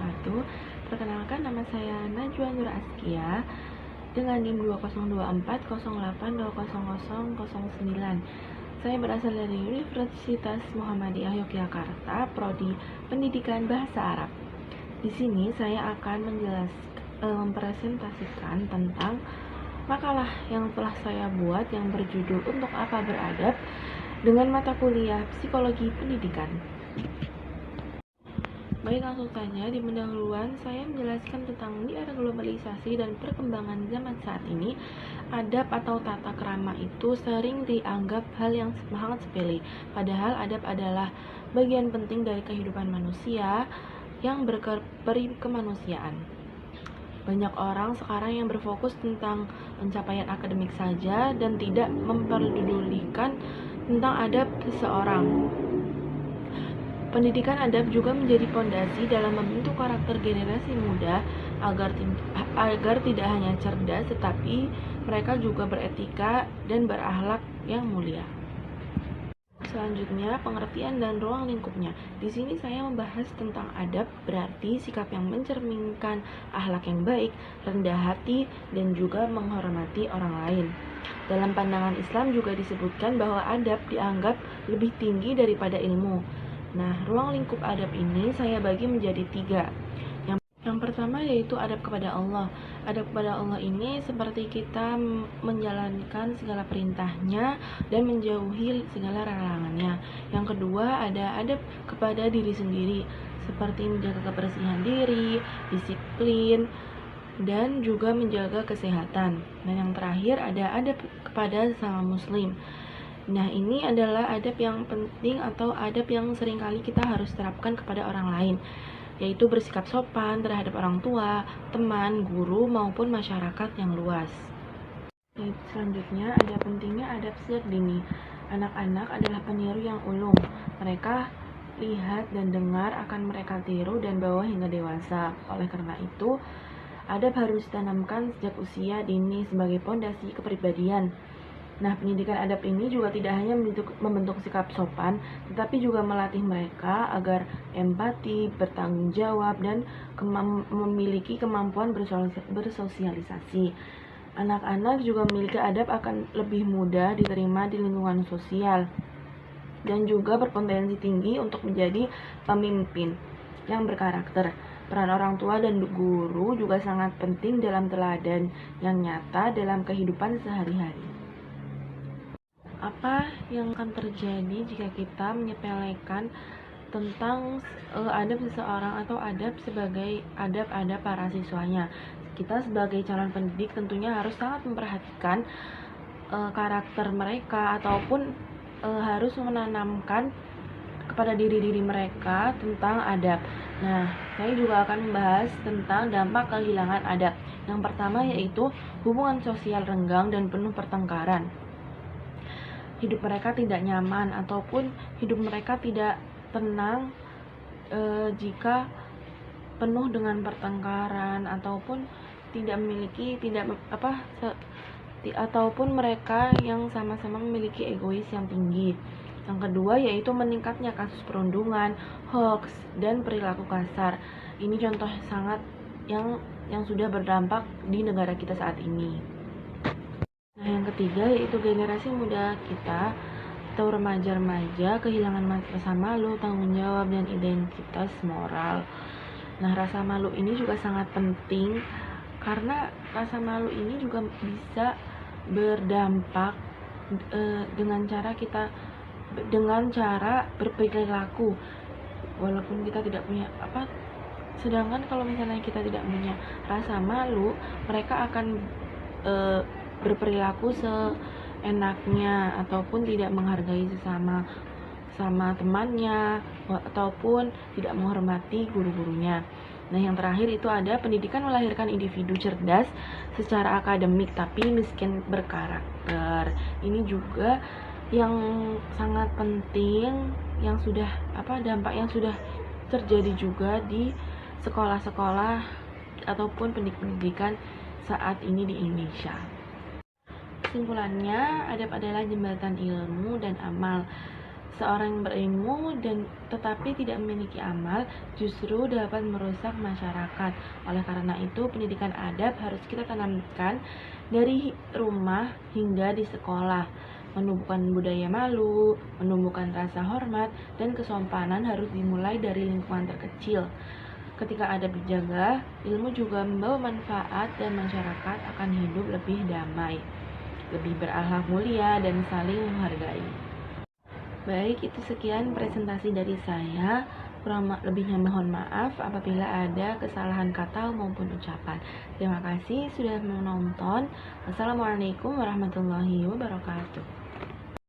wabarakatuh. Perkenalkan, nama saya Najwa Nur Askia dengan NIM 202408200009. Saya berasal dari Universitas Muhammadiyah Yogyakarta, Prodi Pendidikan Bahasa Arab. Di sini saya akan mempresentasikan tentang makalah yang telah saya buat yang berjudul Untuk Apa Beradab dengan mata kuliah Psikologi Pendidikan. Baik, langsung saja. Di pendahuluan saya menjelaskan tentang di era globalisasi dan perkembangan zaman saat ini, adab atau tata krama itu sering dianggap hal yang sangat sepele. Padahal adab adalah bagian penting dari kehidupan manusia yang berperi kemanusiaan. Banyak orang sekarang yang berfokus tentang pencapaian akademik saja dan tidak memperdulikan tentang adab seseorang. Pendidikan adab juga menjadi pondasi dalam membentuk karakter generasi muda agar tidak hanya cerdas tetapi mereka juga beretika dan berakhlak yang mulia. Selanjutnya, pengertian dan ruang lingkupnya. Di sini saya membahas tentang adab, berarti sikap yang mencerminkan akhlak yang baik, rendah hati, dan juga menghormati orang lain. Dalam pandangan Islam juga disebutkan bahwa adab dianggap lebih tinggi daripada ilmu. Nah, ruang lingkup adab ini saya bagi menjadi 3. Yang pertama yaitu adab kepada Allah. Adab kepada Allah ini seperti kita menjalankan segala perintahnya dan menjauhi segala larangannya. Yang kedua ada adab kepada diri sendiri, seperti menjaga kebersihan diri, disiplin, dan juga menjaga kesehatan. Dan yang terakhir ada adab kepada sesama muslim. Nah, ini adalah adab yang penting atau adab yang seringkali kita harus terapkan kepada orang lain, yaitu bersikap sopan terhadap orang tua, teman, guru, maupun masyarakat yang luas. Selanjutnya, ada pentingnya adab sejak dini. Anak-anak adalah peniru yang ulung. Mereka lihat dan dengar akan mereka tiru dan bawa hingga dewasa. Oleh karena itu, adab harus ditanamkan sejak usia dini sebagai pondasi kepribadian. Nah, pendidikan adab ini juga tidak hanya membentuk sikap sopan, tetapi juga melatih mereka agar empati, bertanggung jawab, dan memiliki kemampuan bersosialisasi. Anak-anak juga memiliki adab akan lebih mudah diterima di lingkungan sosial, dan juga berpotensi tinggi untuk menjadi pemimpin yang berkarakter. Peran orang tua dan guru juga sangat penting dalam teladan yang nyata dalam kehidupan sehari-hari. Apa yang akan terjadi jika kita menyepelekan tentang adab seseorang atau adab sebagai adab-adab para siswanya? Kita sebagai calon pendidik tentunya harus sangat memperhatikan karakter mereka ataupun harus menanamkan kepada diri-diri mereka tentang adab. Nah, saya juga akan membahas tentang dampak kehilangan adab. Yang pertama yaitu hubungan sosial renggang dan penuh pertengkaran. Hidup mereka tidak nyaman ataupun hidup mereka tidak tenang jika penuh dengan pertengkaran ataupun ataupun mereka yang sama-sama memiliki egois yang tinggi. Yang kedua yaitu meningkatnya kasus perundungan, hoax, dan perilaku kasar. Ini contoh sangat yang sudah berdampak di negara kita saat ini. Nah, yang ketiga yaitu generasi muda kita atau remaja-remaja kehilangan rasa malu, tanggung jawab, dan identitas moral. Nah, rasa malu ini juga sangat penting karena rasa malu ini juga bisa berdampak dengan cara berperilaku. Walaupun kita tidak punya sedangkan kalau misalnya kita tidak punya rasa malu, mereka akan berperilaku seenaknya ataupun tidak menghargai sama temannya ataupun tidak menghormati guru-gurunya. Nah, yang terakhir itu ada pendidikan melahirkan individu cerdas secara akademik tapi miskin berkarakter. Ini juga yang sangat penting yang sudah dampak yang sudah terjadi juga di sekolah-sekolah ataupun pendidikan saat ini di Indonesia. Kesimpulannya, adab adalah jembatan ilmu dan amal. Seorang yang berilmu dan tetapi tidak memiliki amal justru dapat merusak masyarakat. Oleh karena itu, pendidikan adab harus kita tanamkan dari rumah hingga di sekolah. Menumbuhkan budaya malu, menumbuhkan rasa hormat, dan kesopanan harus dimulai dari lingkungan terkecil. Ketika adab dijaga, ilmu juga membawa manfaat dan masyarakat akan hidup lebih damai, lebih berakhlak mulia, dan saling menghargai. Baik, itu sekian presentasi dari saya. Kurang lebihnya mohon maaf apabila ada kesalahan kata maupun ucapan. Terima kasih sudah menonton. Wassalamualaikum warahmatullahi wabarakatuh.